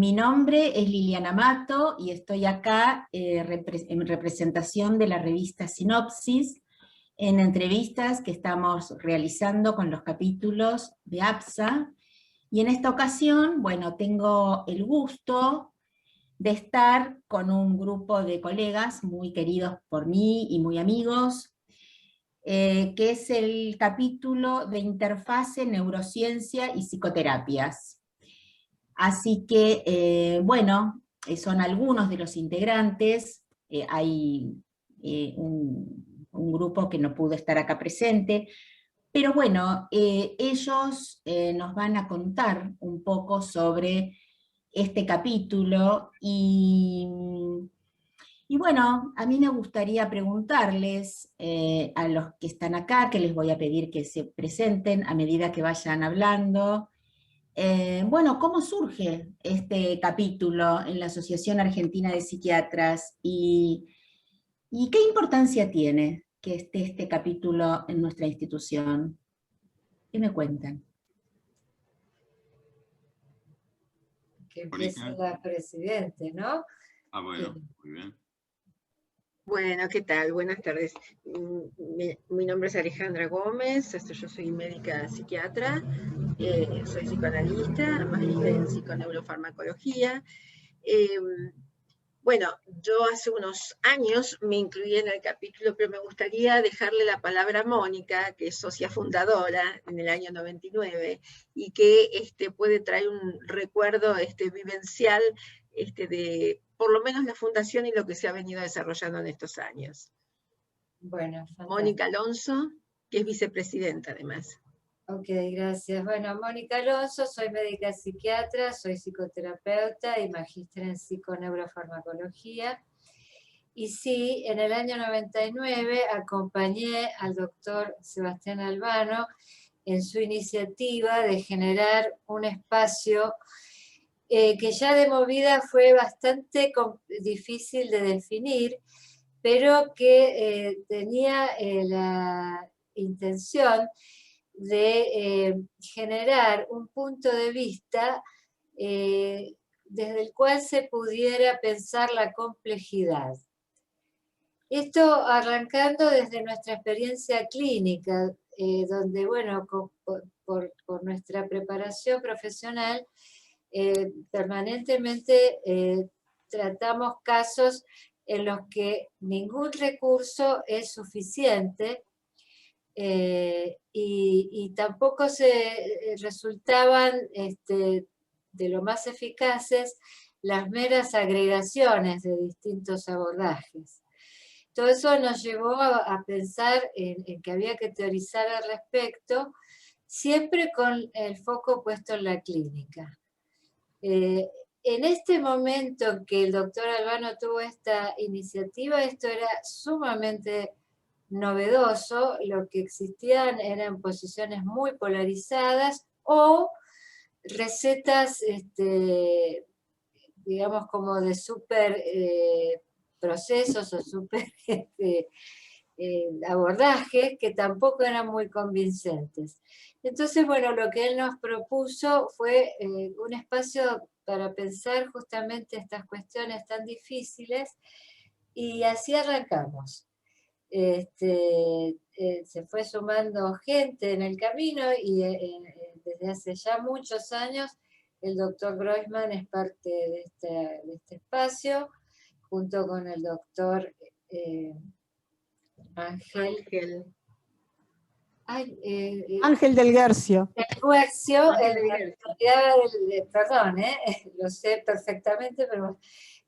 Mi nombre es Liliana Mato y estoy acá en representación de la revista Sinopsis, en entrevistas que estamos realizando con los capítulos de APSA. Y en esta ocasión, bueno, tengo el gusto de estar con un grupo de colegas muy queridos por mí y muy amigos, que es el capítulo de Interfase, Neurociencia y Psicoterapias. Así que, bueno, son algunos de los integrantes. Hay un grupo que no pudo estar acá presente, pero bueno, ellos nos van a contar un poco sobre este capítulo y bueno, a mí me gustaría preguntarles a los que están acá, que les voy a pedir que se presenten a medida que vayan hablando. Bueno, ¿cómo surge este capítulo en la Asociación Argentina de Psiquiatras y qué importancia tiene que esté este capítulo en nuestra institución? ¿Qué me cuentan? Que empiece la presidente, ¿no? Ah, bueno, muy bien. Bueno, ¿qué tal? Buenas tardes. Mi nombre es Alejandra Gómez, yo soy médica psiquiatra, soy psicoanalista, magíster en psiconeurofarmacología. Bueno, yo hace unos años me incluí en el capítulo, pero me gustaría dejarle la palabra a Mónica, que es socia fundadora en el año 99, y que puede traer un recuerdo vivencial de por lo menos la fundación y lo que se ha venido desarrollando en estos años. Bueno, fantástico. Mónica Alonso, que es vicepresidenta además. Ok, gracias. Bueno, Mónica Alonso, soy médica psiquiatra, soy psicoterapeuta y magíster en psiconeurofarmacología. Y sí, en el año 99 acompañé al doctor Sebastián Albano en su iniciativa de generar un espacio que ya de movida fue bastante difícil de definir, pero que tenía la intención de generar un punto de vista desde el cual se pudiera pensar la complejidad. Esto arrancando desde nuestra experiencia clínica, donde, bueno, por nuestra preparación profesional, permanentemente tratamos casos en los que ningún recurso es suficiente y tampoco se resultaban de lo más eficaces las meras agregaciones de distintos abordajes. Todo eso nos llevó a pensar en que había que teorizar al respecto, siempre con el foco puesto en la clínica. En este momento en que el doctor Albano tuvo esta iniciativa, esto era sumamente novedoso, lo que existían eran posiciones muy polarizadas o recetas, digamos, como de super procesos o super abordajes que tampoco eran muy convincentes. Entonces, bueno, lo que él nos propuso fue un espacio para pensar justamente estas cuestiones tan difíciles y así arrancamos. Se fue sumando gente en el camino y desde hace ya muchos años el doctor Groisman es parte de este espacio, junto con el doctor Ángel del Guercio. Perdón, lo sé perfectamente, pero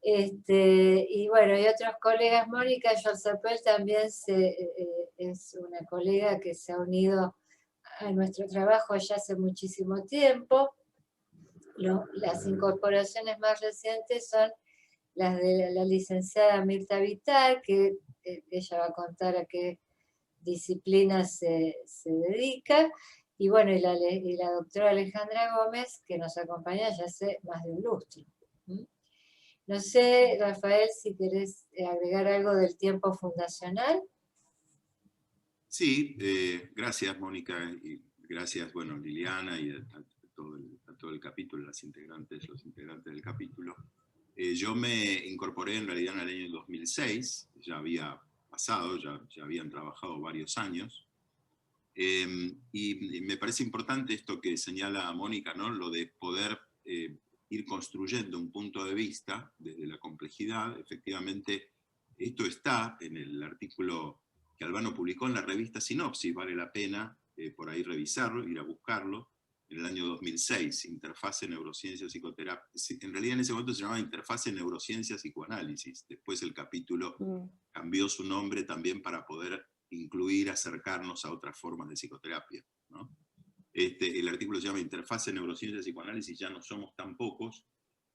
y bueno, y otros colegas, Mónica Yorzapel también es una colega que se ha unido a nuestro trabajo ya hace muchísimo tiempo. Las incorporaciones más recientes son las de la licenciada Mirta Vital, que ella va a contar a qué disciplina se dedica, y bueno, y la doctora Alejandra Gómez, que nos acompaña ya hace más de un lustro. No sé, Rafael, si querés agregar algo del tiempo fundacional. Sí, gracias, Mónica, y gracias, bueno, Liliana y a a todo el capítulo, los integrantes del capítulo. Yo me incorporé en realidad en el año 2006, ya había pasado, ya habían trabajado varios años, y me parece importante esto que señala Mónica, ¿no? Lo de poder ir construyendo un punto de vista desde la complejidad. Efectivamente, esto está en el artículo que Albano publicó en la revista Sinopsis, vale la pena por ahí revisarlo, ir a buscarlo, en el año 2006, Interfase Neurociencia Psicoterapia. En realidad en ese momento se llamaba Interfase Neurociencia Psicoanálisis, después el capítulo cambió su nombre también para poder incluir, acercarnos a otras formas de psicoterapia, ¿no? El artículo se llama Interfase Neurociencia Psicoanálisis, ya no somos tan pocos,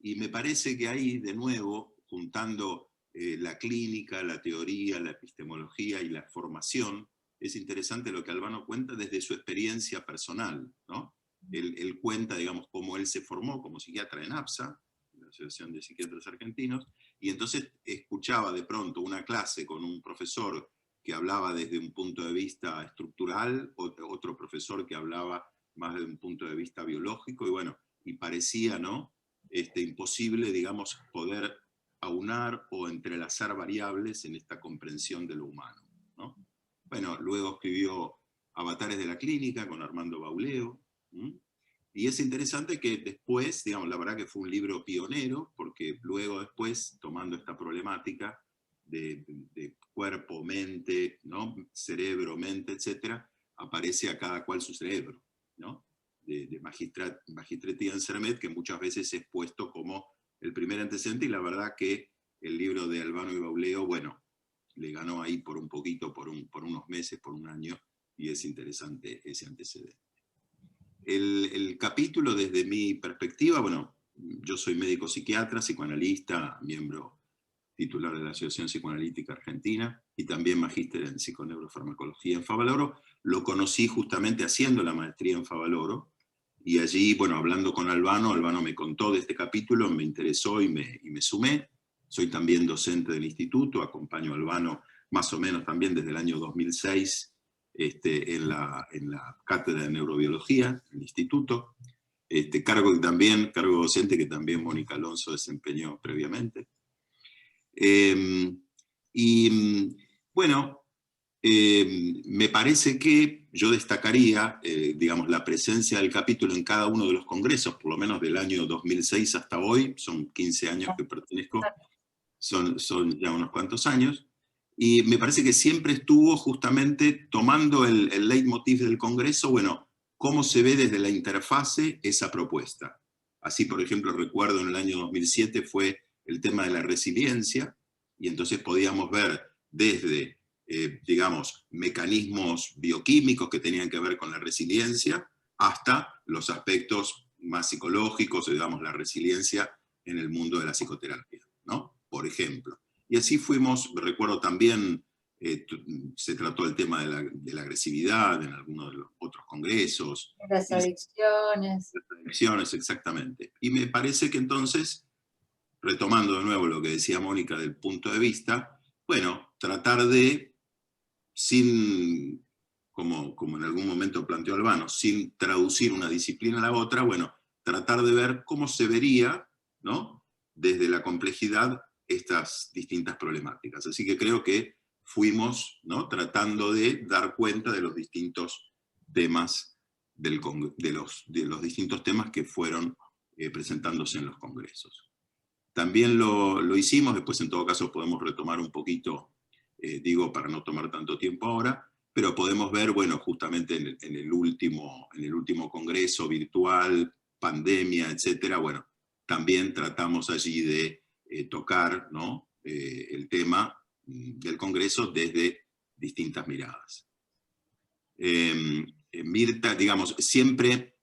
y me parece que ahí, de nuevo, juntando la clínica, la teoría, la epistemología y la formación, es interesante lo que Albano cuenta desde su experiencia personal, ¿no? Él cuenta, digamos, cómo él se formó como psiquiatra en APSA, la Asociación de Psiquiatras Argentinos, y entonces escuchaba de pronto una clase con un profesor que hablaba desde un punto de vista estructural, otro profesor que hablaba más desde un punto de vista biológico, y bueno, y parecía, ¿no? Imposible, digamos, poder aunar o entrelazar variables en esta comprensión de lo humano, ¿no? Bueno, luego escribió Avatares de la Clínica con Armando Bauleo, y es interesante que después, digamos, la verdad que fue un libro pionero, porque luego después, tomando esta problemática de cuerpo, mente, ¿no? Cerebro, mente, etc., aparece a cada cual su cerebro, ¿no? De Magistretti y Ansermet, que muchas veces es puesto como el primer antecedente, y la verdad que el libro de Albano y Bauleo, bueno, le ganó ahí por un poquito, por unos meses, por un año, y es interesante ese antecedente. El capítulo, desde mi perspectiva, bueno, yo soy médico psiquiatra, psicoanalista, miembro titular de la Asociación Psicoanalítica Argentina, y también magíster en psiconeurofarmacología en Favaloro. Lo conocí justamente haciendo la maestría en Favaloro, y allí, bueno, hablando con Albano me contó de este capítulo, me interesó y me sumé. Soy también docente del instituto, acompaño a Albano más o menos también desde el año 2006, en la cátedra de neurobiología, en el instituto, cargo docente que también Mónica Alonso desempeñó previamente. Bueno, me parece que yo destacaría, digamos, la presencia del capítulo en cada uno de los congresos, por lo menos del año 2006 hasta hoy, son 15 años que pertenezco, son ya unos cuantos años, y me parece que siempre estuvo justamente tomando el leitmotiv del Congreso, bueno, cómo se ve desde la interfase esa propuesta. Así, por ejemplo, recuerdo en el año 2007 fue el tema de la resiliencia, y entonces podíamos ver desde, digamos, mecanismos bioquímicos que tenían que ver con la resiliencia, hasta los aspectos más psicológicos, digamos, la resiliencia en el mundo de la psicoterapia, ¿no? Por ejemplo. Y así fuimos, recuerdo también, se trató el tema de la agresividad en algunos de los otros congresos. Las adicciones. Las adicciones, exactamente. Y me parece que entonces, retomando de nuevo lo que decía Mónica del punto de vista, bueno, tratar de, sin, como en algún momento planteó Albano, sin traducir una disciplina a la otra, bueno, tratar de ver cómo se vería, ¿no?, desde la complejidad estas distintas problemáticas. Así que creo que fuimos, ¿no?, tratando de dar cuenta de los distintos temas de los distintos temas que fueron presentándose en los congresos. También lo hicimos, después en todo caso podemos retomar un poquito, digo para no tomar tanto tiempo ahora, pero podemos ver, bueno, justamente en el último congreso virtual, pandemia, etcétera, bueno, también tratamos allí de tocar, ¿no?, el tema del Congreso desde distintas miradas. Mirta, digamos, siempre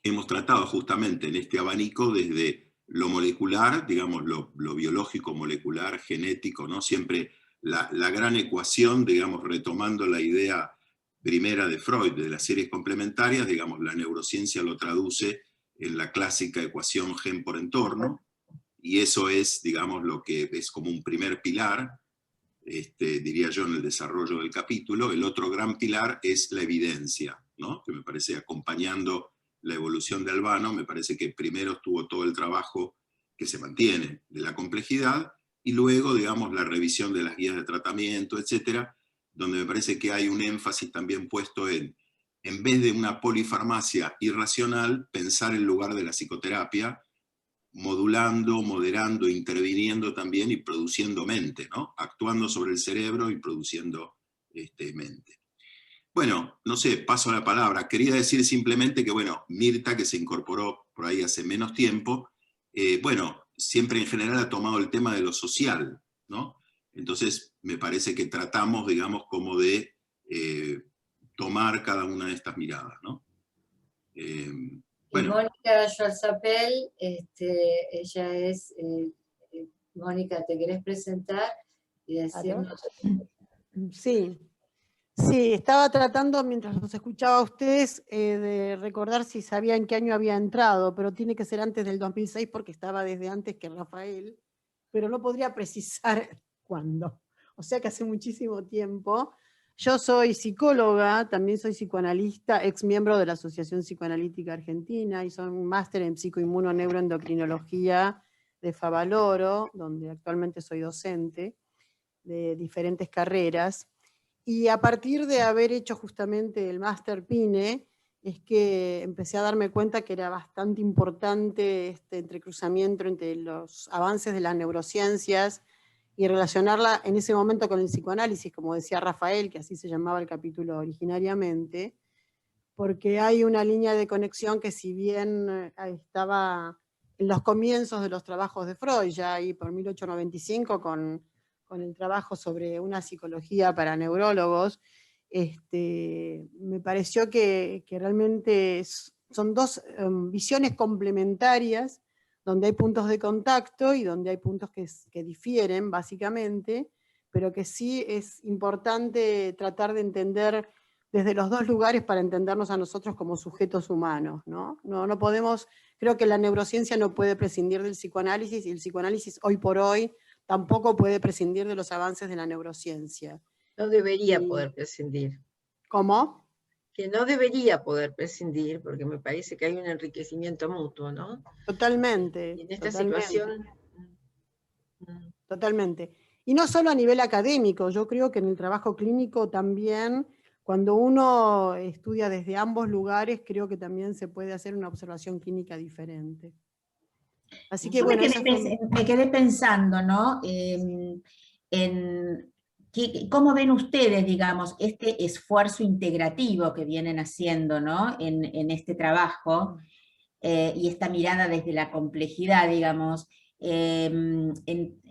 hemos tratado justamente en este abanico desde lo molecular, digamos, lo biológico, molecular, genético, ¿no? Siempre la gran ecuación, digamos, retomando la idea primera de Freud, de las series complementarias, digamos, la neurociencia lo traduce en la clásica ecuación gen por entorno, y eso es, digamos, lo que es como un primer pilar, diría yo, en el desarrollo del capítulo. El otro gran pilar es la evidencia, ¿no?, que me parece acompañando la evolución de Albano, me parece que primero estuvo todo el trabajo que se mantiene de la complejidad, y luego, digamos, la revisión de las guías de tratamiento, etcétera, donde me parece que hay un énfasis también puesto en vez de una polifarmacia irracional, pensar en lugar de la psicoterapia, modulando, moderando, interviniendo también y produciendo mente, ¿no? Actuando sobre el cerebro y produciendo mente. Bueno, no sé, paso la palabra. Quería decir simplemente que, bueno, Mirta, que se incorporó por ahí hace menos tiempo, bueno, siempre en general ha tomado el tema de lo social, ¿no? Entonces, me parece que tratamos, digamos, como de tomar cada una de estas miradas, ¿no? Bueno. Y Mónica Jorzapel, ella es... Mónica, ¿te querés presentar y decirnos? Sí. Sí, estaba tratando, mientras los escuchaba a ustedes, de recordar si sabía en qué año había entrado, pero tiene que ser antes del 2006 porque estaba desde antes que Rafael, pero no podría precisar cuándo. O sea que hace muchísimo tiempo. Yo soy psicóloga, también soy psicoanalista, ex miembro de la Asociación Psicoanalítica Argentina, y soy un máster en psicoinmunoneuroendocrinología de Favaloro, donde actualmente soy docente de diferentes carreras. Y a partir de haber hecho justamente el máster PINE, es que empecé a darme cuenta que era bastante importante este entrecruzamiento entre los avances de las neurociencias y relacionarla en ese momento con el psicoanálisis, como decía Rafael, que así se llamaba el capítulo originariamente, porque hay una línea de conexión que, si bien estaba en los comienzos de los trabajos de Freud, ya ahí por 1895 con el trabajo sobre una psicología para neurólogos, me pareció que realmente son dos visiones complementarias, donde hay puntos de contacto y donde hay puntos que difieren básicamente, pero que sí es importante tratar de entender desde los dos lugares para entendernos a nosotros como sujetos humanos, ¿no? No podemos, creo que la neurociencia no puede prescindir del psicoanálisis, y el psicoanálisis hoy por hoy tampoco puede prescindir de los avances de la neurociencia. No debería poder prescindir. ¿Cómo? Que no debería poder prescindir, porque me parece que hay un enriquecimiento mutuo, ¿no? Totalmente. Y en esta totalmente. situación... Totalmente. Y no solo a nivel académico, yo creo que en el trabajo clínico también, cuando uno estudia desde ambos lugares, creo que también se puede hacer una observación clínica diferente. Así que bueno, me quedé pensando, ¿no? ¿Cómo ven ustedes, digamos, este esfuerzo integrativo que vienen haciendo, ¿no? en este trabajo, y esta mirada desde la complejidad, digamos, en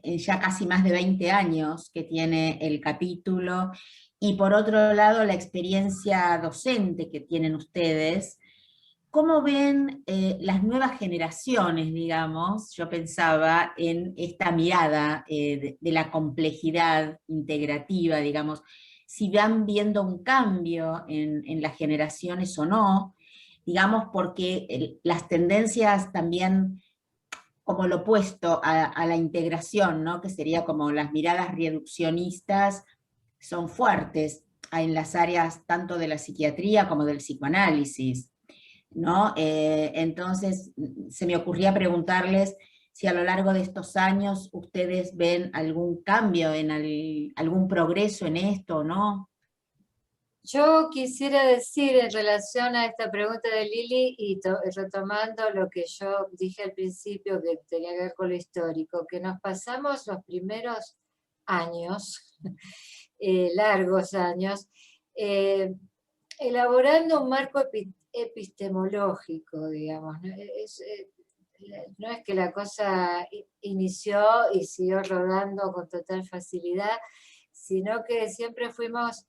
ya casi más de 20 años que tiene el capítulo, y por otro lado la experiencia docente que tienen ustedes? ¿Cómo ven las nuevas generaciones, digamos? Yo pensaba en esta mirada de la complejidad integrativa, digamos, si van viendo un cambio en las generaciones o no, digamos, porque las tendencias también, como lo opuesto a la integración, ¿no? Que sería como las miradas reduccionistas, son fuertes en las áreas tanto de la psiquiatría como del psicoanálisis, ¿no? Entonces, se me ocurría preguntarles si a lo largo de estos años ustedes ven algún cambio, algún progreso en esto o no. Yo quisiera decir en relación a esta pregunta de Lili, y retomando lo que yo dije al principio, que tenía que ver con lo histórico, que nos pasamos los primeros años, largos años, elaborando un marco epistemológico, digamos. No es que la cosa inició y siguió rodando con total facilidad, sino que siempre fuimos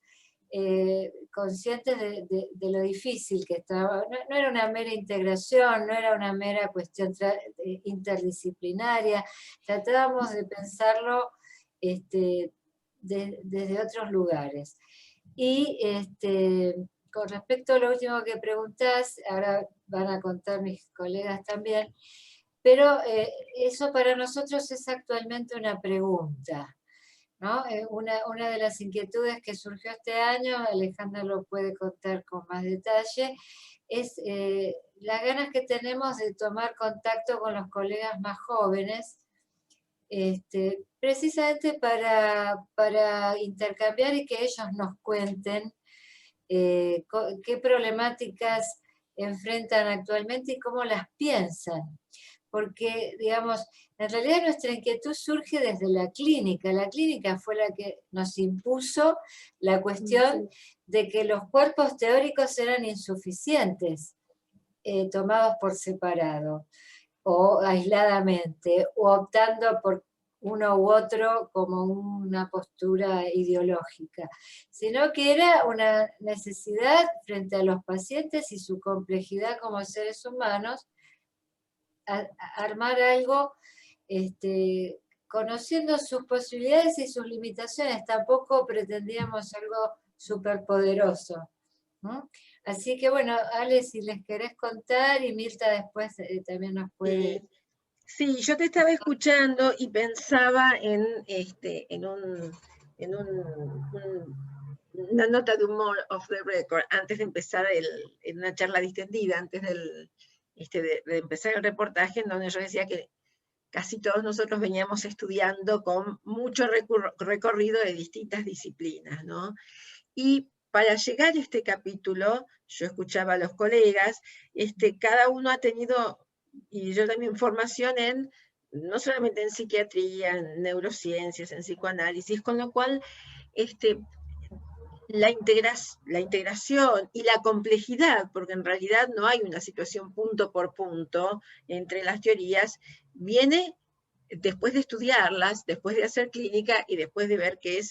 conscientes de lo difícil que estaba. No era una mera integración, no era una mera cuestión interdisciplinaria, tratábamos de pensarlo desde otros lugares. Y con respecto a lo último que preguntás, ahora van a contar mis colegas también, pero eso para nosotros es actualmente una pregunta. ¿no? Una de las inquietudes que surgió este año, Alejandra lo puede contar con más detalle, es las ganas que tenemos de tomar contacto con los colegas más jóvenes, precisamente para intercambiar y que ellos nos cuenten qué problemáticas enfrentan actualmente y cómo las piensan. Porque, digamos, en realidad nuestra inquietud surge desde la clínica fue la que nos impuso la cuestión de que los cuerpos teóricos eran insuficientes, tomados por separado, o aisladamente, o optando por uno u otro como una postura ideológica, sino que era una necesidad frente a los pacientes y su complejidad como seres humanos, armar algo conociendo sus posibilidades y sus limitaciones. Tampoco pretendíamos algo superpoderoso, ¿no? Así que bueno, Ale, si les querés contar, y Mirta después también nos puede... Sí, yo te estaba escuchando y pensaba en una nota de humor off the record, antes de empezar en una charla distendida, antes de empezar el reportaje, en donde yo decía que casi todos nosotros veníamos estudiando con mucho recorrido de distintas disciplinas, ¿no? Y para llegar a este capítulo, yo escuchaba a los colegas, cada uno ha tenido, y yo también, formación no solamente en psiquiatría, en neurociencias, en psicoanálisis, con lo cual la integración y la complejidad, porque en realidad no hay una situación punto por punto entre las teorías, viene después de estudiarlas, después de hacer clínica y después de ver que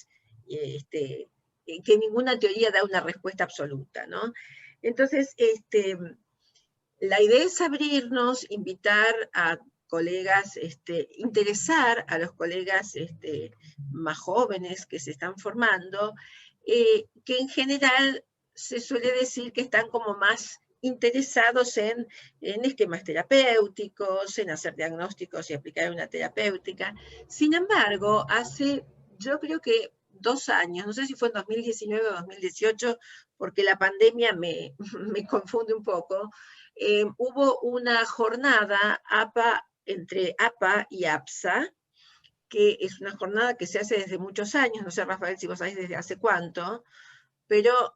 ninguna teoría da una respuesta absoluta, ¿no? Entonces, la idea es abrirnos, invitar a colegas, interesar a los colegas más jóvenes que se están formando, que en general se suele decir que están como más interesados en esquemas terapéuticos, en hacer diagnósticos y aplicar una terapéutica. Sin embargo, yo creo que 2 años, no sé si fue en 2019 o 2018, porque la pandemia me confunde un poco, hubo una jornada entre APA y APSA, que es una jornada que se hace desde muchos años, no sé, Rafael, si vos sabés desde hace cuánto, pero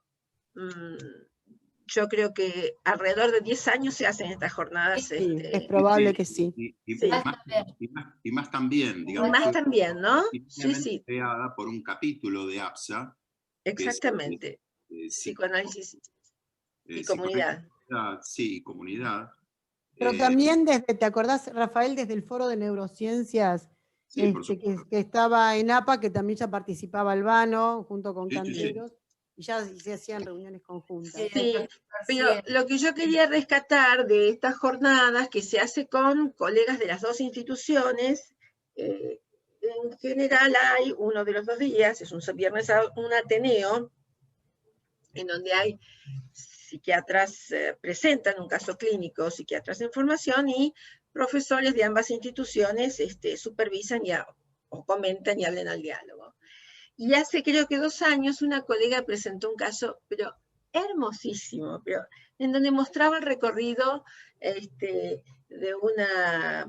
yo creo que alrededor de 10 años se hacen estas jornadas. Sí, es probable que sí. Y más también, digamos. Más también, ¿no? Sí. Creada por un capítulo de APSA. Exactamente. Psicoanálisis y comunidad. Sí, comunidad. Pero también ¿te acordás, Rafael, desde el Foro de Neurociencias, sí, que estaba en APA, que también ya participaba Albano, junto con Canteros, y ya se hacían reuniones conjuntas? Sí, pero lo que yo quería rescatar de estas jornadas, que se hace con colegas de las dos instituciones, en general hay uno de los 2 días, es un viernes, un ateneo, en donde hay psiquiatras presentan un caso clínico, psiquiatras en formación, y profesores de ambas instituciones supervisan o comentan y hablan al diálogo. Y hace creo que 2 años una colega presentó un caso, pero hermosísimo, pero en donde mostraba el recorrido de una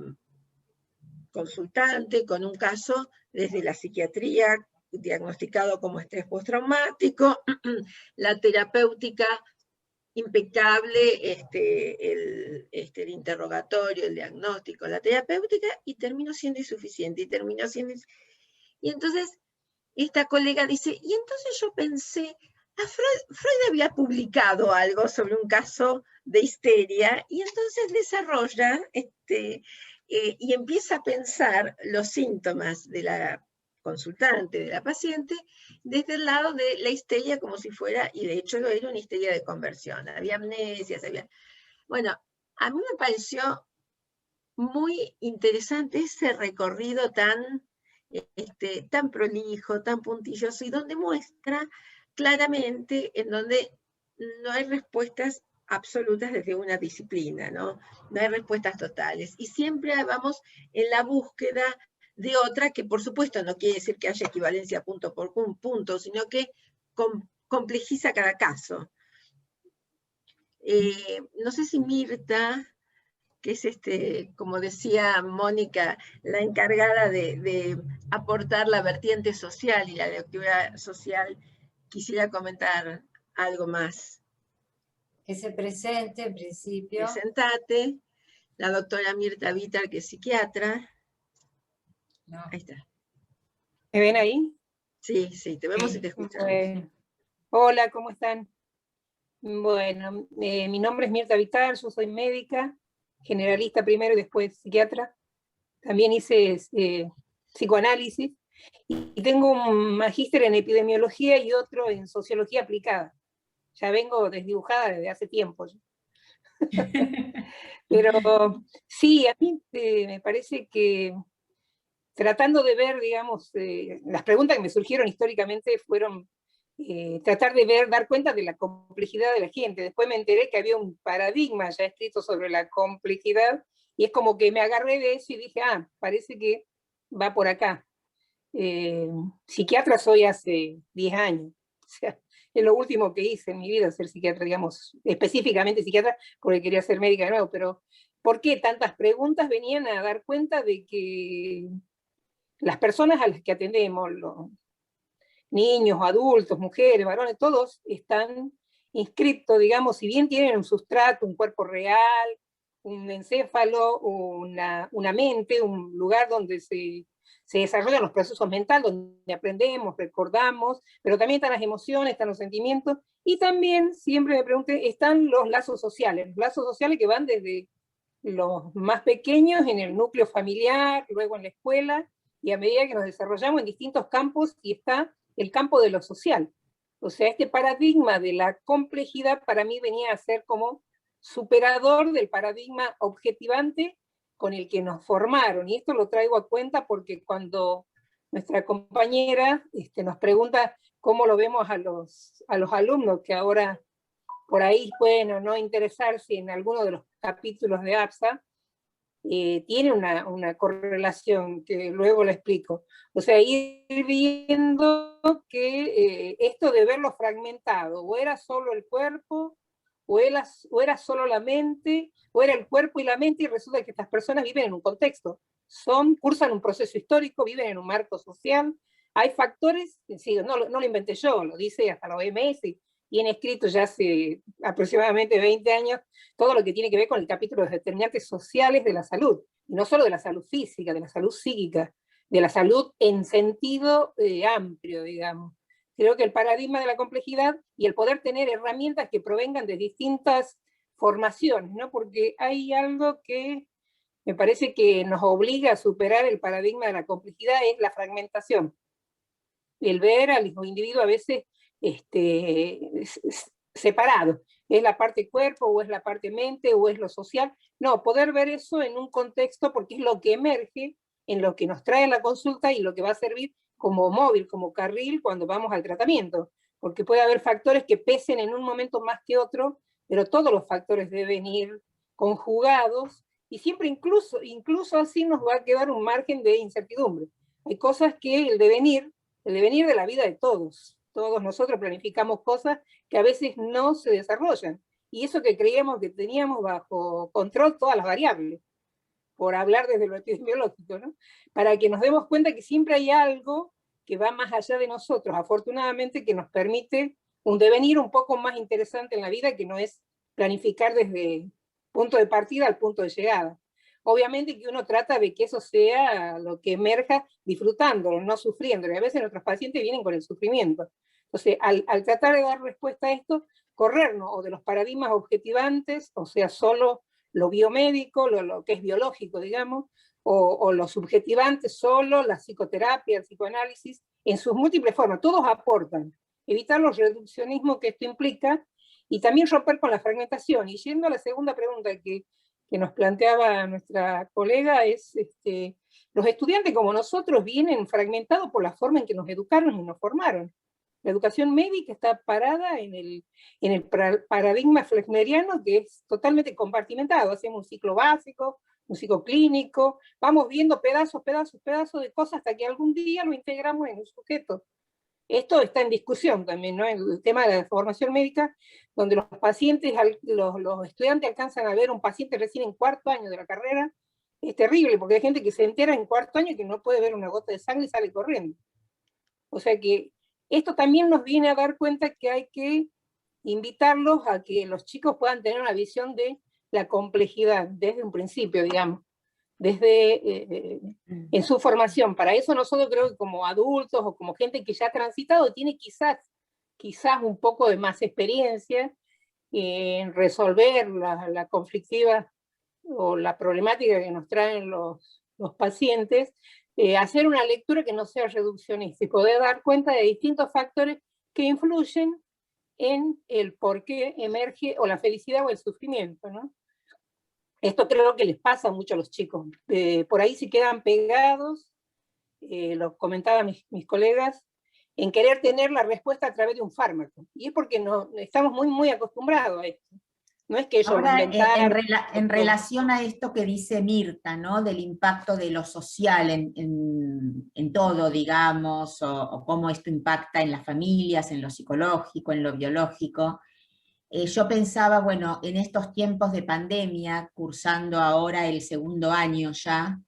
consultante con un caso desde la psiquiatría, diagnosticado como estrés postraumático, la terapéutica impecable, el interrogatorio, el diagnóstico, la terapéutica, y terminó siendo insuficiente, y entonces esta colega dice, y entonces yo pensé, Freud había publicado algo sobre un caso de histeria, y entonces desarrolla y empieza a pensar los síntomas de la consultante, de la paciente, desde el lado de la histeria como si fuera, y de hecho lo era, una histeria de conversión. Había amnesias, Bueno, a mí me pareció muy interesante ese recorrido tan prolijo, tan puntilloso, y donde muestra claramente en donde no hay respuestas absolutas desde una disciplina, ¿no? No hay respuestas totales. Y siempre vamos en la búsqueda de otra, que por supuesto no quiere decir que haya equivalencia punto por punto, sino que complejiza cada caso. No sé si Mirta, que es, como decía Mónica, la encargada de aportar la vertiente social y la lectura social, quisiera comentar algo más. Que se presente en principio. Presentate, la doctora Mirta Vitar, que es psiquiatra. No. Ahí está. ¿Me ven ahí? Sí, sí, te vemos y te escuchamos. Bueno. Hola, ¿cómo están? Bueno, mi nombre es Mirta Vitar, yo soy médica, generalista primero y después psiquiatra. También hice psicoanálisis y tengo un magíster en epidemiología y otro en sociología aplicada. Ya vengo desdibujada desde hace tiempo. Pero sí, a mí me parece que tratando de ver, digamos, las preguntas que me surgieron históricamente fueron tratar de ver, dar cuenta de la complejidad de la gente. Después me enteré que había un paradigma ya escrito sobre la complejidad, y es como que me agarré de eso y dije, ah, parece que va por acá. Psiquiatra soy hace 10 años, o sea, es lo último que hice en mi vida, ser psiquiatra, digamos, específicamente psiquiatra, porque quería ser médica de nuevo, pero ¿por qué tantas preguntas venían a dar cuenta de que las personas a las que atendemos, los niños, adultos, mujeres, varones, todos están inscritos, digamos, si bien tienen un sustrato, un cuerpo real, un encéfalo, una mente, un lugar donde se desarrollan los procesos mentales, donde aprendemos, recordamos, pero también están las emociones, están los sentimientos, y también, siempre me pregunté, están los lazos sociales que van desde los más pequeños en el núcleo familiar, luego en la escuela, y a medida que nos desarrollamos en distintos campos, y está el campo de lo social. O sea, este paradigma de la complejidad para mí venía a ser como superador del paradigma objetivante con el que nos formaron. Y esto lo traigo a cuenta porque cuando nuestra compañera nos pregunta cómo lo vemos a los alumnos que ahora por ahí pueden o no interesarse en alguno de los capítulos de APSA, tiene una correlación que luego la explico. O sea, ir viendo que esto de verlo fragmentado, o era solo el cuerpo, o era solo la mente, o era el cuerpo y la mente, y resulta que estas personas viven en un contexto, cursan un proceso histórico, viven en un marco social. Hay factores, no lo inventé yo, lo dice hasta la OMS, y han escrito ya hace aproximadamente 20 años todo lo que tiene que ver con el capítulo de los determinantes sociales de la salud, y no solo de la salud física, de la salud psíquica, de la salud en sentido amplio, digamos. Creo que el paradigma de la complejidad y el poder tener herramientas que provengan de distintas formaciones, ¿no? Porque hay algo que me parece que nos obliga a superar el paradigma de la complejidad, es la fragmentación. El ver a los individuos a veces separado, es la parte cuerpo, o es la parte mente, o es lo social. No, poder ver eso en un contexto, porque es lo que emerge en lo que nos trae la consulta y lo que va a servir como móvil, como carril cuando vamos al tratamiento, porque puede haber factores que pesen en un momento más que otro, pero todos los factores deben ir conjugados, y siempre incluso así nos va a quedar un margen de incertidumbre. Hay cosas que el devenir de la vida de todos nosotros planificamos cosas que a veces no se desarrollan, y eso que creíamos que teníamos bajo control todas las variables, por hablar desde lo epidemiológico, ¿no? Para que nos demos cuenta que siempre hay algo que va más allá de nosotros, afortunadamente, que nos permite un devenir un poco más interesante en la vida, que no es planificar desde punto de partida al punto de llegada. Obviamente que uno trata de que eso sea lo que emerja disfrutándolo, no sufriéndolo, y a veces nuestros pacientes vienen con el sufrimiento. Entonces, al tratar de dar respuesta a esto, corrernos o de los paradigmas objetivantes, o sea, solo lo biomédico, lo que es biológico, digamos, o lo subjetivante, solo la psicoterapia, el psicoanálisis, en sus múltiples formas, todos aportan. Evitar los reduccionismos que esto implica, y también romper con la fragmentación. Y yendo a la segunda pregunta que nos planteaba nuestra colega, es los estudiantes como nosotros vienen fragmentados por la forma en que nos educaron y nos formaron. La educación médica está parada en el paradigma flegneriano, que es totalmente compartimentado. Hacemos un ciclo básico, un psicoclínico, vamos viendo pedazos de cosas hasta que algún día lo integramos en un sujeto. Esto está en discusión también, ¿no? El tema de la formación médica, donde los pacientes, los estudiantes alcanzan a ver un paciente recién en 4º año de la carrera, es terrible, porque hay gente que se entera en 4º año y que no puede ver una gota de sangre y sale corriendo. O sea que esto también nos viene a dar cuenta que hay que invitarlos a que los chicos puedan tener una visión de la complejidad desde un principio, digamos, desde en su formación. Para eso nosotros creo que como adultos o como gente que ya ha transitado tiene quizás un poco de más experiencia en resolver la conflictiva o la problemática que nos traen los pacientes, hacer una lectura que no sea reduccionista y poder dar cuenta de distintos factores que influyen en el por qué emerge o la felicidad o el sufrimiento, ¿no? Esto creo que les pasa mucho a los chicos. Por ahí se quedan pegados, lo comentaban mis colegas, en querer tener la respuesta a través de un fármaco. Y es porque no, estamos muy acostumbrados a esto. No es que ellos Ahora, inventaron. en relación a esto que dice Mirta, ¿no? Del impacto de lo social en todo, digamos, o cómo esto impacta en las familias, en lo psicológico, en lo biológico. Yo pensaba, bueno, en estos tiempos de pandemia, cursando ahora el 2º año ya,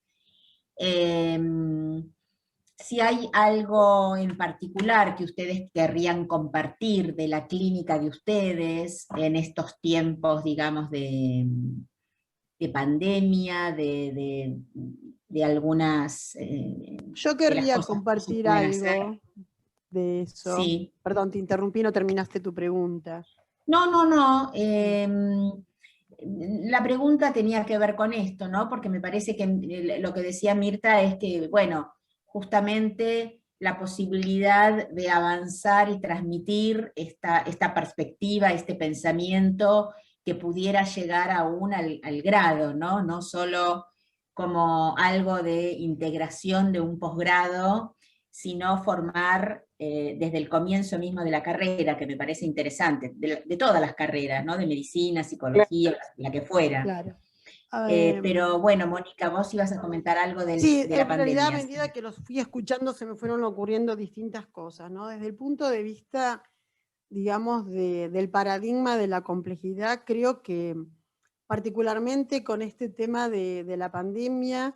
si hay algo en particular que ustedes querrían compartir de la clínica de ustedes en estos tiempos, digamos, de pandemia, de algunas... Yo de las querría cosas que se compartir pueden hacer. algo de eso. Sí. Perdón, te interrumpí, no terminaste tu pregunta. No. La pregunta tenía que ver con esto, ¿no? Porque me parece que lo que decía Mirta es que, bueno, justamente la posibilidad de avanzar y transmitir esta perspectiva, este pensamiento que pudiera llegar aún al grado, ¿no? No solo como algo de integración de un posgrado, sino formar desde el comienzo mismo de la carrera, que me parece interesante, de todas las carreras, ¿no? De medicina, psicología, la que fuera. Claro. Pero bueno, Mónica, vos ibas a comentar algo Sí, de la en realidad a pandemia. medida que los fui escuchando se me fueron ocurriendo distintas cosas, ¿no? Desde el punto de vista, digamos, del paradigma de la complejidad, creo que particularmente con este tema de la pandemia,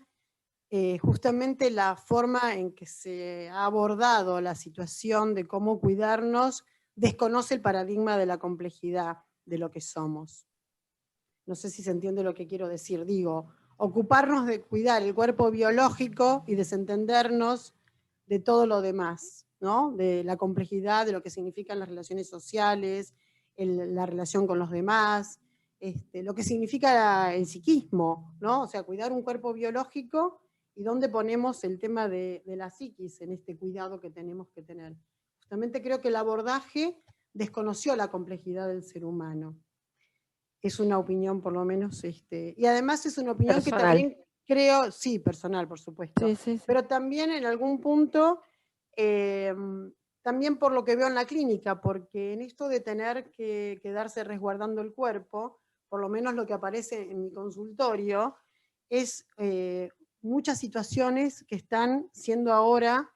justamente la forma en que se ha abordado la situación de cómo cuidarnos desconoce el paradigma de la complejidad de lo que somos. No sé si se entiende lo que quiero decir. Digo, ocuparnos de cuidar el cuerpo biológico y desentendernos de todo lo demás, ¿no? De la complejidad, de lo que significan las relaciones sociales, la relación con los demás, lo que significa el psiquismo, ¿no? O sea, cuidar un cuerpo biológico y dónde ponemos el tema de la psiquis en este cuidado que tenemos que tener. Justamente creo que el abordaje desconoció la complejidad del ser humano. Es una opinión por lo menos, y además es una opinión personal. Que también creo, sí, personal por supuesto, sí. Pero también en algún punto, también por lo que veo en la clínica, porque en esto de tener que quedarse resguardando el cuerpo, por lo menos lo que aparece en mi consultorio, es muchas situaciones que están siendo ahora,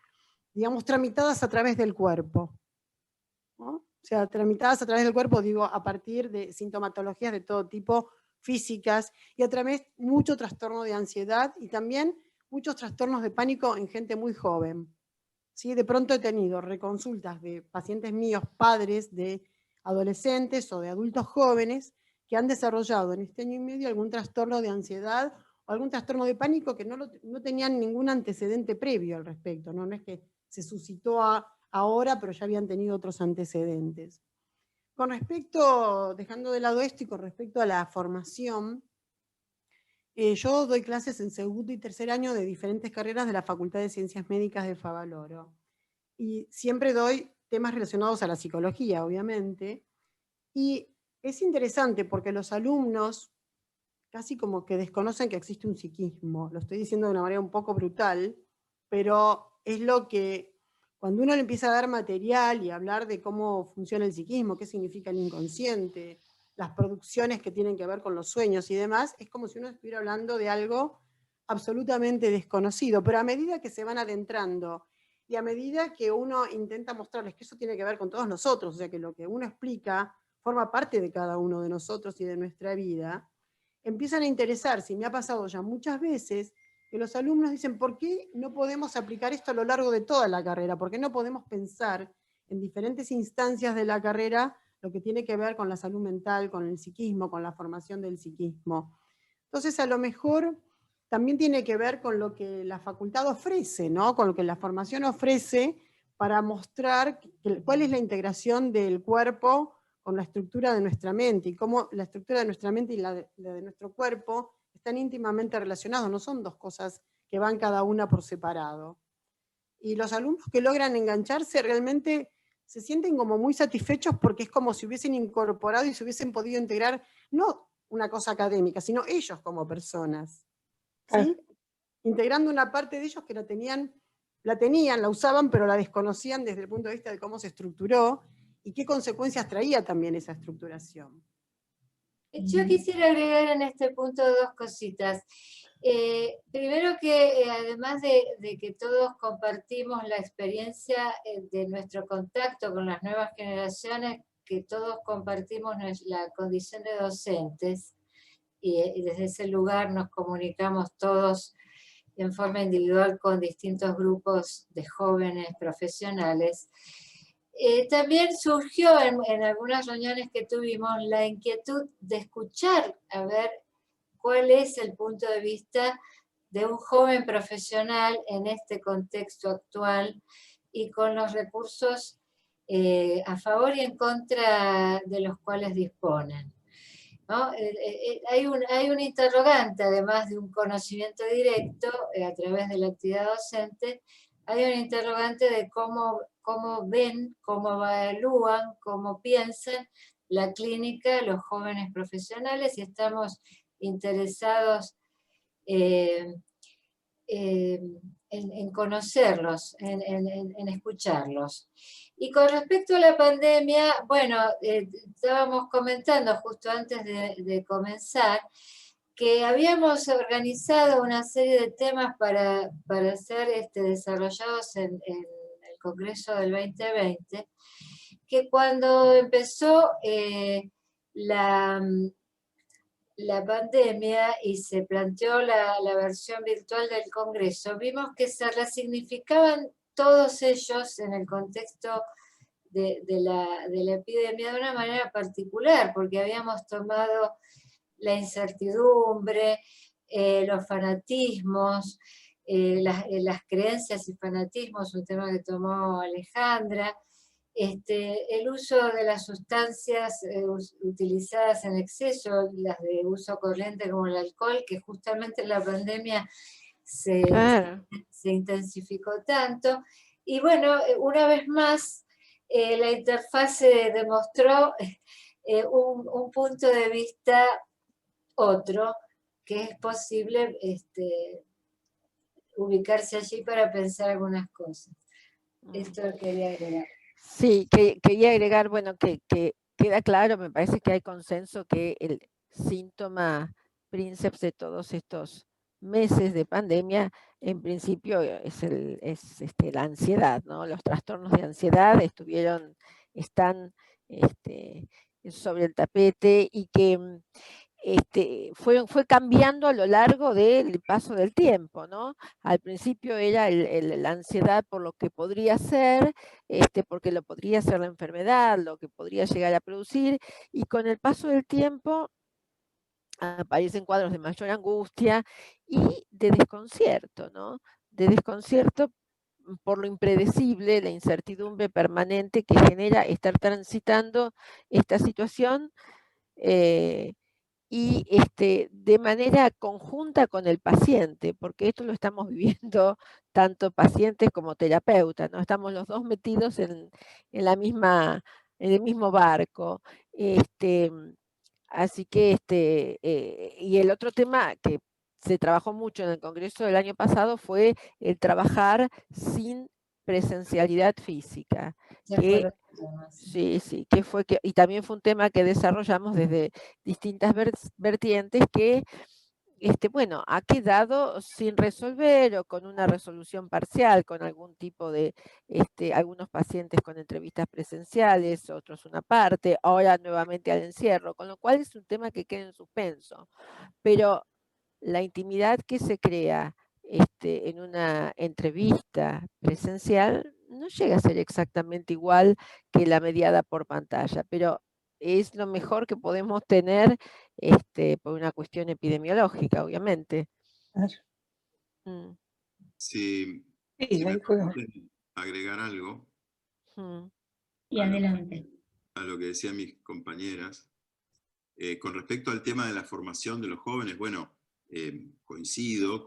digamos, tramitadas a través del cuerpo, ¿no? O sea, tramitadas a través del cuerpo, digo, a partir de sintomatologías de todo tipo, físicas, y a través de mucho trastorno de ansiedad y también muchos trastornos de pánico en gente muy joven. ¿Sí? De pronto he tenido reconsultas de pacientes míos, padres de adolescentes o de adultos jóvenes, que han desarrollado en este año y medio algún trastorno de ansiedad o algún trastorno de pánico que no tenían ningún antecedente previo al respecto, ¿no? No es que se suscitó ahora, pero ya habían tenido otros antecedentes. Con respecto, dejando de lado esto y con respecto a la formación, yo doy clases en 2º y 3er año de diferentes carreras de la Facultad de Ciencias Médicas de Favaloro. Y siempre doy temas relacionados a la psicología, obviamente. Y es interesante porque los alumnos casi como que desconocen que existe un psiquismo. Lo estoy diciendo de una manera un poco brutal, pero es lo que... Cuando uno le empieza a dar material y a hablar de cómo funciona el psiquismo, qué significa el inconsciente, las producciones que tienen que ver con los sueños y demás, es como si uno estuviera hablando de algo absolutamente desconocido, pero a medida que se van adentrando y a medida que uno intenta mostrarles que eso tiene que ver con todos nosotros, o sea que lo que uno explica forma parte de cada uno de nosotros y de nuestra vida, empiezan a interesarse, y me ha pasado ya muchas veces, que los alumnos dicen, ¿por qué no podemos aplicar esto a lo largo de toda la carrera? ¿Por qué no podemos pensar en diferentes instancias de la carrera lo que tiene que ver con la salud mental, con el psiquismo, con la formación del psiquismo? Entonces, a lo mejor también tiene que ver con lo que la facultad ofrece, ¿no? Con lo que la formación ofrece para mostrar cuál es la integración del cuerpo con la estructura de nuestra mente, y cómo la estructura de nuestra mente y la de nuestro cuerpo están íntimamente relacionados, no son dos cosas que van cada una por separado. Y los alumnos que logran engancharse realmente se sienten como muy satisfechos porque es como si hubiesen incorporado y se hubiesen podido integrar, no una cosa académica, sino ellos como personas, ¿sí? Integrando una parte de ellos que la usaban, pero la desconocían desde el punto de vista de cómo se estructuró y qué consecuencias traía también esa estructuración. Yo quisiera agregar en este punto dos cositas. Primero que además de que todos compartimos la experiencia de nuestro contacto con las nuevas generaciones, que todos compartimos la condición de docentes, y desde ese lugar nos comunicamos todos en forma individual con distintos grupos de jóvenes profesionales. También surgió en algunas reuniones que tuvimos la inquietud de escuchar a ver cuál es el punto de vista de un joven profesional en este contexto actual y con los recursos a favor y en contra de los cuales disponen, ¿no? Hay un interrogante, además de un conocimiento directo a través de la actividad docente, hay un interrogante de cómo ven, cómo evalúan, cómo piensan la clínica, los jóvenes profesionales, y estamos interesados en conocerlos, en escucharlos. Y con respecto a la pandemia, bueno, estábamos comentando justo antes de comenzar que habíamos organizado una serie de temas para ser desarrollados en el Congreso del 2020, que cuando empezó la pandemia y se planteó la versión virtual del Congreso, vimos que se resignificaban todos ellos en el contexto de la epidemia de una manera particular, porque habíamos tomado la incertidumbre, los fanatismos, las creencias y fanatismos, un tema que tomó Alejandra, el uso de las sustancias utilizadas en exceso, las de uso corriente como el alcohol, que justamente en la pandemia se intensificó tanto. Y bueno, una vez más, la interfase demostró un punto de vista otro, que es posible ubicarse allí para pensar algunas cosas. Esto quería agregar. Sí, quería agregar, bueno, que queda claro, me parece que hay consenso que el síntoma princeps de todos estos meses de pandemia, en principio es la ansiedad, ¿no? Los trastornos de ansiedad están sobre el tapete, y que fue cambiando a lo largo del paso del tiempo, ¿no? Al principio era la ansiedad por lo que podría ser, porque lo podría ser la enfermedad, lo que podría llegar a producir, y con el paso del tiempo aparecen cuadros de mayor angustia y de desconcierto, ¿no? De desconcierto por lo impredecible, la incertidumbre permanente que genera estar transitando esta situación, y de manera conjunta con el paciente, porque esto lo estamos viviendo tanto pacientes como terapeutas, ¿no? Estamos los dos metidos en el mismo barco. Así que, y el otro tema que se trabajó mucho en el Congreso del año pasado fue el trabajar sin presencialidad física. Ya Que, fueron temas. sí, y también fue un tema que desarrollamos desde distintas vertientes que, bueno, ha quedado sin resolver o con una resolución parcial, con algún tipo de, algunos pacientes con entrevistas presenciales, otros una parte, ahora nuevamente al encierro, con lo cual es un tema que queda en suspenso. Pero la intimidad que se crea en una entrevista presencial no llega a ser exactamente igual que la mediada por pantalla, pero es lo mejor que podemos tener por una cuestión epidemiológica, obviamente. Claro. Mm, Si Sí, me ahí fue. permiten agregar algo mm, Y adelante. a lo que decían mis compañeras, con respecto al tema de la formación de los jóvenes, bueno, coincido,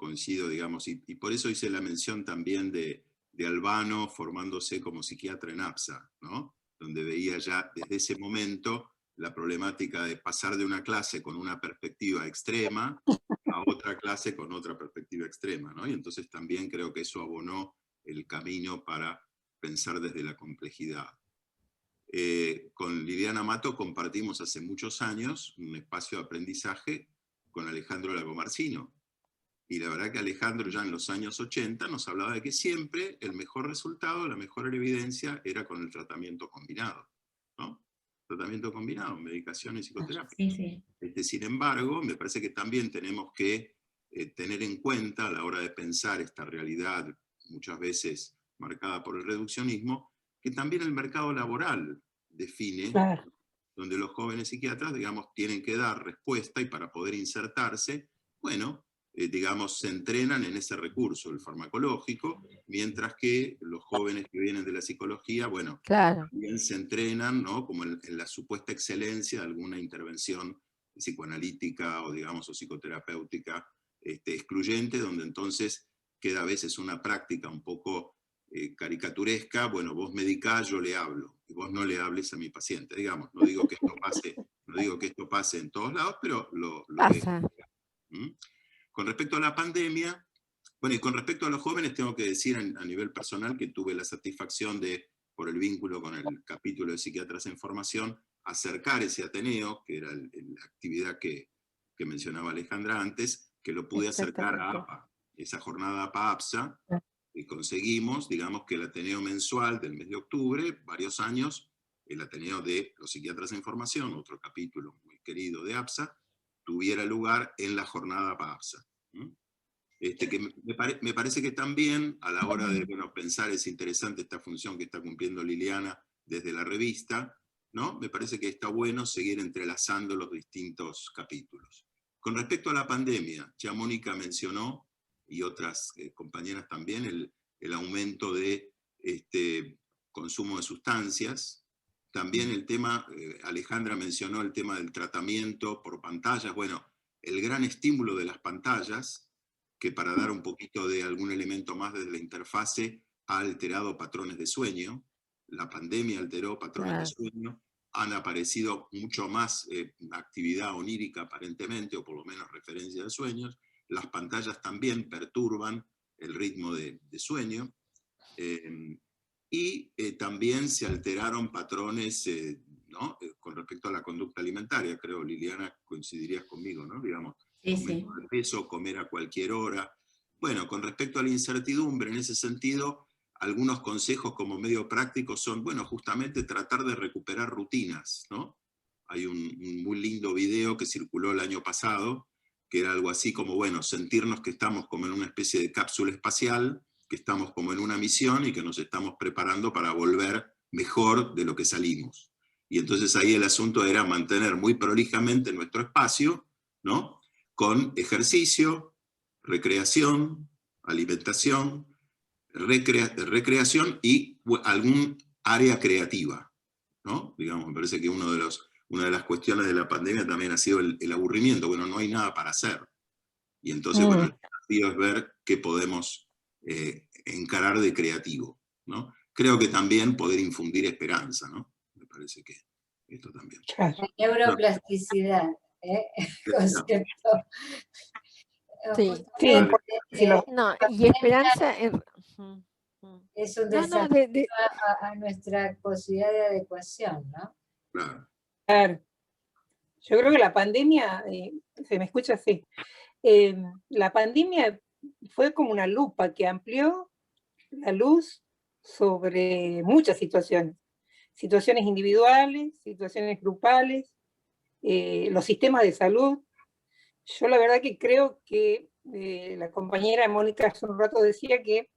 digamos, y por eso hice la mención también de Albano formándose como psiquiatra en APSA, ¿no? Donde veía ya desde ese momento la problemática de pasar de una clase con una perspectiva extrema a otra clase con otra perspectiva extrema, ¿no? Y entonces también creo que eso abonó el camino para pensar desde la complejidad. Con Liliana Mato compartimos hace muchos años un espacio de aprendizaje con Alejandro Lagomarsino. Y la verdad que Alejandro ya en los años 80 nos hablaba de que siempre el mejor resultado, la mejor evidencia era con el tratamiento combinado, ¿no? Tratamiento combinado, medicación y psicoterapia. Sí. Sin embargo, me parece que también tenemos que tener en cuenta a la hora de pensar esta realidad, muchas veces marcada por el reduccionismo, que también el mercado laboral define, Claro. donde los jóvenes psiquiatras, digamos, tienen que dar respuesta y para poder insertarse, bueno, digamos, se entrenan en ese recurso, el farmacológico, mientras que los jóvenes que vienen de la psicología, bueno, claro. también se entrenan, ¿no? Como en la supuesta excelencia de alguna intervención psicoanalítica o, digamos, o psicoterapéutica excluyente, donde entonces queda a veces una práctica un poco caricaturesca. Bueno, vos medicás, yo le hablo, y vos no le hables a mi paciente, digamos. No digo que esto pase en todos lados, pero lo es. Pasa. ¿Mm? Con respecto a la pandemia, bueno, y con respecto a los jóvenes, tengo que decir a nivel personal que tuve la satisfacción de, por el vínculo con el capítulo de Psiquiatras en Formación, acercar ese Ateneo, que era la actividad que mencionaba Alejandra antes, que lo pude acercar a APA, esa jornada APA-APSA, y conseguimos, digamos, que el Ateneo mensual del mes de octubre, varios años, el Ateneo de los Psiquiatras en Formación, otro capítulo muy querido de APSA, tuviera lugar en la jornada APA-APSA. Que me parece que también a la hora de pensar es interesante esta función que está cumpliendo Liliana desde la revista, ¿no? Me parece que está bueno seguir entrelazando los distintos capítulos. Con respecto a la pandemia, ya Mónica mencionó, y otras compañeras también, el aumento de consumo de sustancias. También el tema, Alejandra mencionó el tema del tratamiento por pantallas. Bueno, el gran estímulo de las pantallas, que para dar un poquito de algún elemento más desde la interfase, ha alterado patrones de sueño. La pandemia alteró patrones de sueño. Han aparecido mucho más actividad onírica aparentemente, o por lo menos referencia de sueños. Las pantallas también perturban el ritmo de sueño. Y también se alteraron patrones, ¿no? Con respecto a la conducta alimentaria. Creo, Liliana, coincidirías conmigo, ¿no? Digamos, Sí. comer de peso, comer a cualquier hora. Bueno, con respecto a la incertidumbre, en ese sentido, algunos consejos como medio prácticos son, bueno, justamente tratar de recuperar rutinas, ¿no? Hay un muy lindo video que circuló el año pasado, que era algo así como, bueno, sentirnos que estamos como en una especie de cápsula espacial, que estamos como en una misión y que nos estamos preparando para volver mejor de lo que salimos. Y entonces ahí el asunto era mantener muy prolijamente nuestro espacio, ¿no? Con ejercicio, recreación, alimentación, recreación y algún área creativa, ¿no? Digamos, me parece que una de las cuestiones de la pandemia también ha sido el aburrimiento. Bueno, no hay nada para hacer. Y entonces, bueno, el desafío es ver qué podemos encarar de creativo, ¿no? Creo que también poder infundir esperanza, ¿no? Me parece que esto también. Neuroplasticidad, concepto. Sí. Sí, no, y esperanza Es un No, no, desafío a nuestra posibilidad de adecuación, ¿no? Claro. Claro. Yo creo que la pandemia, ¿se me escucha así? La pandemia fue como una lupa que amplió la luz sobre muchas situaciones. Situaciones individuales, situaciones grupales, los sistemas de salud. Yo la verdad que creo que la compañera Mónica hace un rato decía que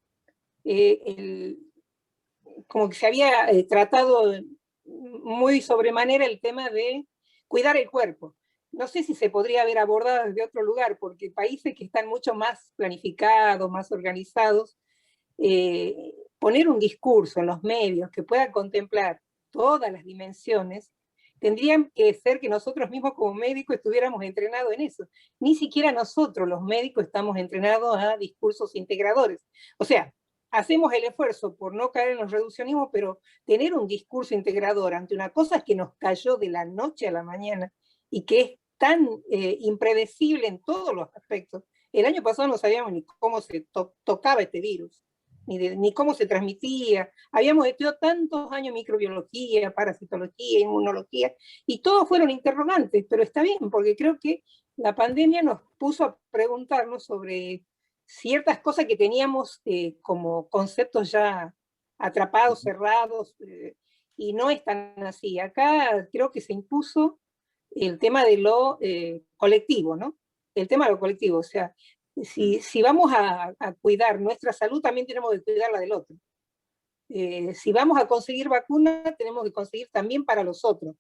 como que se había tratado muy sobremanera el tema de cuidar el cuerpo. No sé si se podría haber abordado desde otro lugar, porque países que están mucho más planificados, más organizados, poner un discurso en los medios que pueda contemplar todas las dimensiones, tendrían que ser que nosotros mismos como médicos estuviéramos entrenados en eso. Ni siquiera nosotros, los médicos, estamos entrenados a discursos integradores. O sea, hacemos el esfuerzo por no caer en los reduccionismos, pero tener un discurso integrador ante una cosa que nos cayó de la noche a la mañana y que es tan impredecible en todos los aspectos. El año pasado no sabíamos ni cómo se tocaba este virus, ni cómo se transmitía. Habíamos estudiado tantos años microbiología, parasitología, inmunología, y todos fueron interrogantes, pero está bien, porque creo que la pandemia nos puso a preguntarnos sobre ciertas cosas que teníamos como conceptos ya atrapados, cerrados, y no es tan así. Acá creo que se impuso el tema de lo colectivo, ¿no? El tema de lo colectivo, o sea, si vamos a cuidar nuestra salud, también tenemos que cuidar la del otro. Si vamos a conseguir vacunas, tenemos que conseguir también para los otros,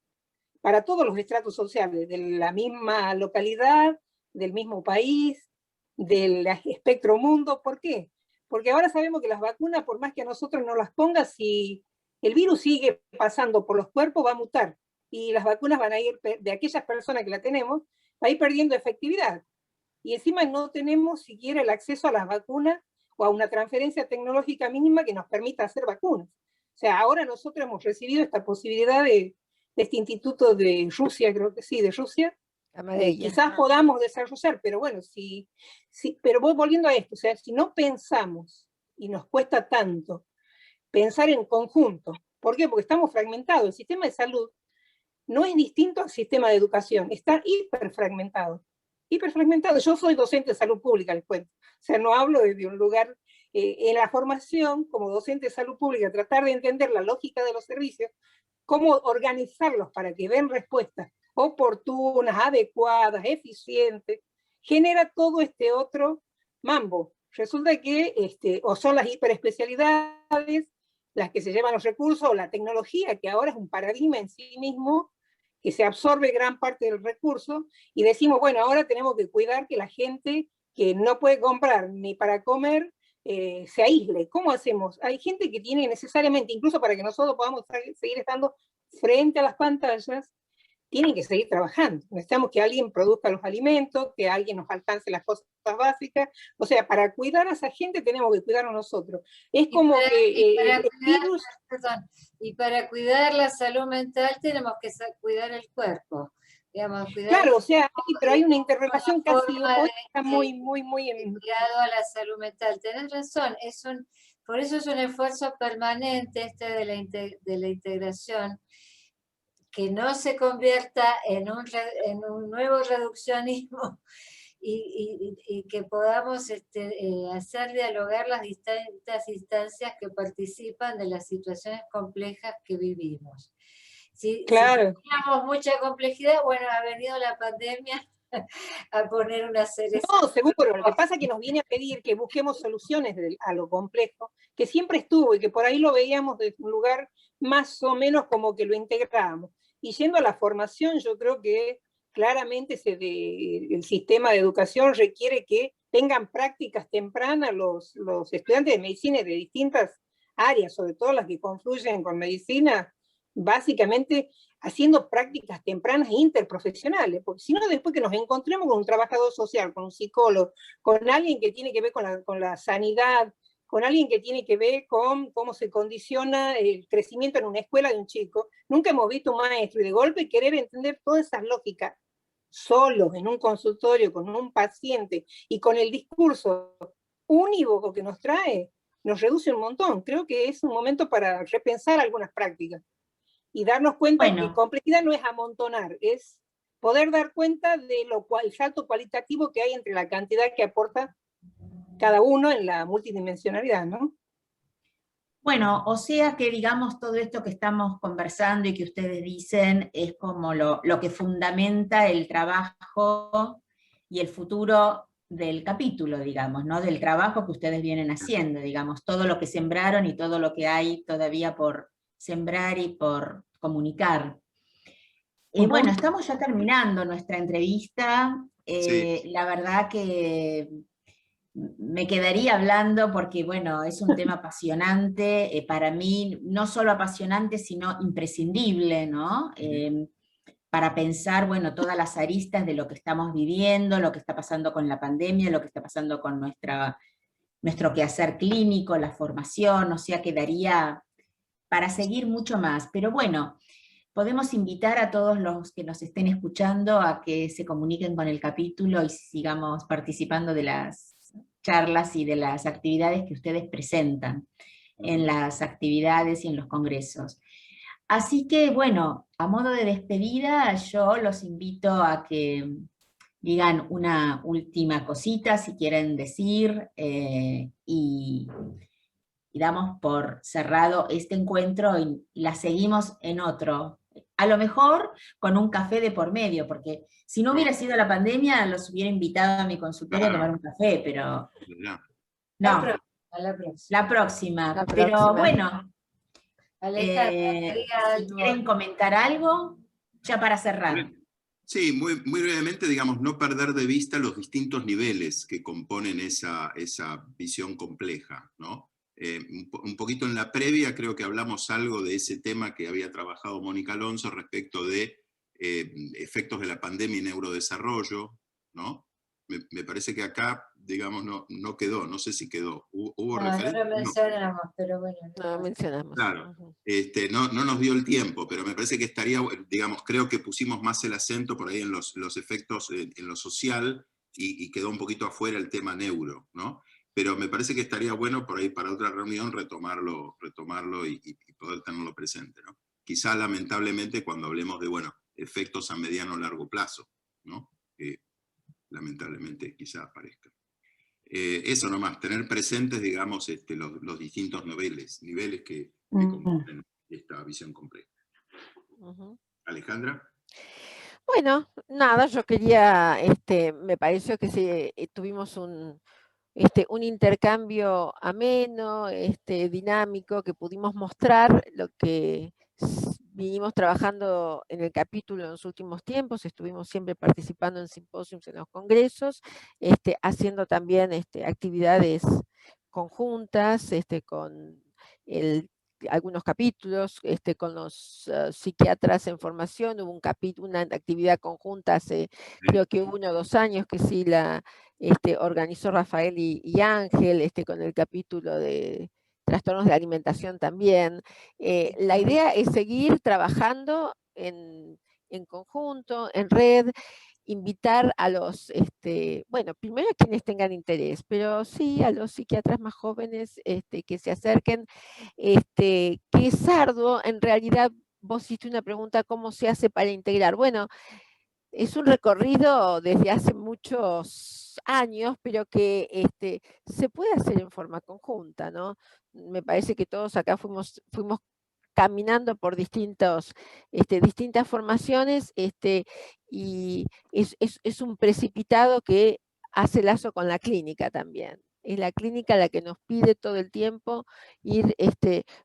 para todos los estratos sociales, de la misma localidad, del mismo país, del espectro mundo. ¿Por qué? Porque ahora sabemos que las vacunas, por más que a nosotros no las pongan, si el virus sigue pasando por los cuerpos, va a mutar. Y las vacunas van a ir, de aquellas personas que la tenemos, va a ir perdiendo efectividad. Y encima no tenemos siquiera el acceso a las vacunas o a una transferencia tecnológica mínima que nos permita hacer vacunas. O sea, ahora nosotros hemos recibido esta posibilidad de este instituto de Rusia, creo que sí, de Rusia, quizás podamos desarrollar, pero bueno, pero voy volviendo a esto, o sea, si no pensamos, y nos cuesta tanto, pensar en conjunto, ¿por qué? Porque estamos fragmentados, el sistema de salud no es distinto al sistema de educación, está hiperfragmentado. Yo soy docente de salud pública, les cuento, o sea, no hablo desde un lugar, en la formación, como docente de salud pública, tratar de entender la lógica de los servicios, cómo organizarlos para que den respuestas oportunas, adecuadas, eficientes, genera todo este otro mambo. Resulta que o son las hiperespecialidades las que se llevan los recursos, o la tecnología, que ahora es un paradigma en sí mismo, que se absorbe gran parte del recurso, y decimos, bueno, ahora tenemos que cuidar que la gente que no puede comprar ni para comer, se aísle. ¿Cómo hacemos? Hay gente que tiene necesariamente, incluso para que nosotros podamos seguir estando frente a las pantallas, tienen que seguir trabajando. Necesitamos que alguien produzca los alimentos, que alguien nos alcance las cosas básicas. O sea, para cuidar a esa gente tenemos que cuidarnos nosotros. Es como que y para cuidar la salud mental tenemos que cuidar el cuerpo. Digamos, claro, o sea, pero hay una interrelación casi opuesta muy ligado a la salud mental. Tenés razón, por eso es un esfuerzo permanente de la integración, que no se convierta en un nuevo reduccionismo y que podamos hacer dialogar las distintas instancias que participan de las situaciones complejas que vivimos. Claro. Si teníamos mucha complejidad, bueno, ha venido la pandemia a poner una serie. No, seguro. Lo que pasa es que nos viene a pedir que busquemos soluciones a lo complejo, que siempre estuvo y que por ahí lo veíamos desde un lugar más o menos como que lo integrábamos. Y yendo a la formación, yo creo que claramente el sistema de educación requiere que tengan prácticas tempranas los estudiantes de medicina de distintas áreas, sobre todo las que confluyen con medicina, básicamente haciendo prácticas tempranas e interprofesionales, porque si no, después que nos encontremos con un trabajador social, con un psicólogo, con alguien que tiene que ver con la sanidad, con alguien que tiene que ver con cómo se condiciona el crecimiento en una escuela de un chico, nunca hemos visto un maestro y de golpe querer entender todas esas lógicas solos en un consultorio con un paciente y con el discurso unívoco que nos trae, nos reduce un montón. Creo que es un momento para repensar algunas prácticas y darnos cuenta que Bueno. complejidad no es amontonar, es poder dar cuenta de el salto cualitativo que hay entre la cantidad que aporta cada uno en la multidimensionalidad, ¿no? Bueno, o sea que digamos todo esto que estamos conversando y que ustedes dicen es como lo que fundamenta el trabajo y el futuro del capítulo, digamos, ¿no? Del trabajo que ustedes vienen haciendo, digamos, todo lo que sembraron y todo lo que hay todavía por sembrar y por comunicar. Bueno, estamos ya terminando nuestra entrevista. Sí. La verdad que me quedaría hablando porque, bueno, es un tema apasionante, para mí no solo apasionante, sino imprescindible, ¿no? Para pensar, bueno, todas las aristas de lo que estamos viviendo, lo que está pasando con la pandemia, lo que está pasando con nuestro quehacer clínico, la formación, o sea, quedaría para seguir mucho más. Pero bueno, podemos invitar a todos los que nos estén escuchando a que se comuniquen con el capítulo y sigamos participando de las charlas y de las actividades que ustedes presentan en las actividades y en los congresos. Así que, bueno, a modo de despedida, yo los invito a que digan una última cosita, si quieren decir, y damos por cerrado este encuentro y la seguimos en otro. A lo mejor con un café de por medio, porque si no hubiera sido la pandemia, los hubiera invitado a mi consultorio a tomar un café, pero no, la próxima. Pero bueno, Alejandra, si quieren comentar algo, ya para cerrar. Sí, muy brevemente, digamos, no perder de vista los distintos niveles que componen esa visión compleja, ¿no? Un poquito en la previa creo que hablamos algo de ese tema que había trabajado Mónica Alonso respecto de efectos de la pandemia y neurodesarrollo, ¿no? Me parece que acá, digamos, no quedó, no sé si quedó. ¿Hubo referencia? No lo mencionamos, pero bueno. No mencionamos. Claro, no nos dio el tiempo, pero me parece que estaría, digamos, creo que pusimos más el acento por ahí en los efectos en lo social y quedó un poquito afuera el tema neuro, ¿no? Pero me parece que estaría bueno por ahí para otra reunión retomarlo y poder tenerlo presente, ¿no? Quizá lamentablemente cuando hablemos de, bueno, efectos a mediano o largo plazo, ¿no? Lamentablemente quizá aparezca. Eso nomás, tener presentes, digamos, los distintos niveles que componen esta visión compleja. Alejandra. Bueno, nada, yo quería, me pareció que tuvimos un intercambio ameno, dinámico, que pudimos mostrar lo que vinimos trabajando en el capítulo en los últimos tiempos. Estuvimos siempre participando en simposios, en los congresos, haciendo también actividades conjuntas con algunos capítulos, con los psiquiatras en formación. Hubo una actividad conjunta hace creo que 1 o 2 años que sí la organizó Rafael y Ángel, con el capítulo de trastornos de la alimentación también. La idea es seguir trabajando en conjunto, en red, invitar a los, bueno, primero a quienes tengan interés, pero sí a los psiquiatras más jóvenes que se acerquen, que es arduo. En realidad, vos hiciste una pregunta, ¿cómo se hace para integrar? Bueno, es un recorrido desde hace muchos años, pero que se puede hacer en forma conjunta, ¿no? Me parece que todos acá fuimos caminando por distintas formaciones, y es un precipitado que hace lazo con la clínica también. Es la clínica la que nos pide todo el tiempo ir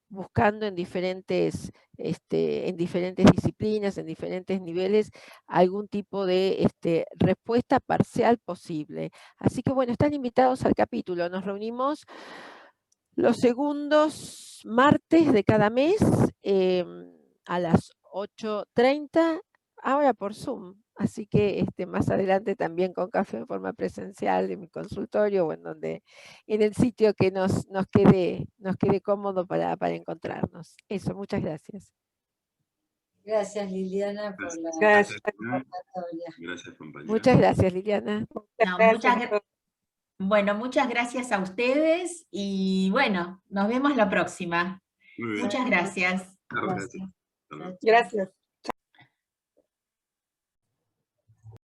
buscando en diferentes disciplinas, en diferentes niveles, algún tipo de respuesta parcial posible. Así que bueno, están invitados al capítulo. Nos reunimos los segundos martes de cada mes a las 8:30, ahora por Zoom. Así que más adelante también con café en forma presencial en mi consultorio o en el sitio que nos quede cómodo para encontrarnos. Eso, muchas gracias. Gracias, Liliana, por la Gracias, convocatoria. Gracias, compañera. Muchas gracias, Liliana. No, muchas gracias. Bueno, muchas gracias a ustedes y bueno, nos vemos la próxima. Muy bien. Muchas gracias. Chao, gracias. Hasta luego. Gracias.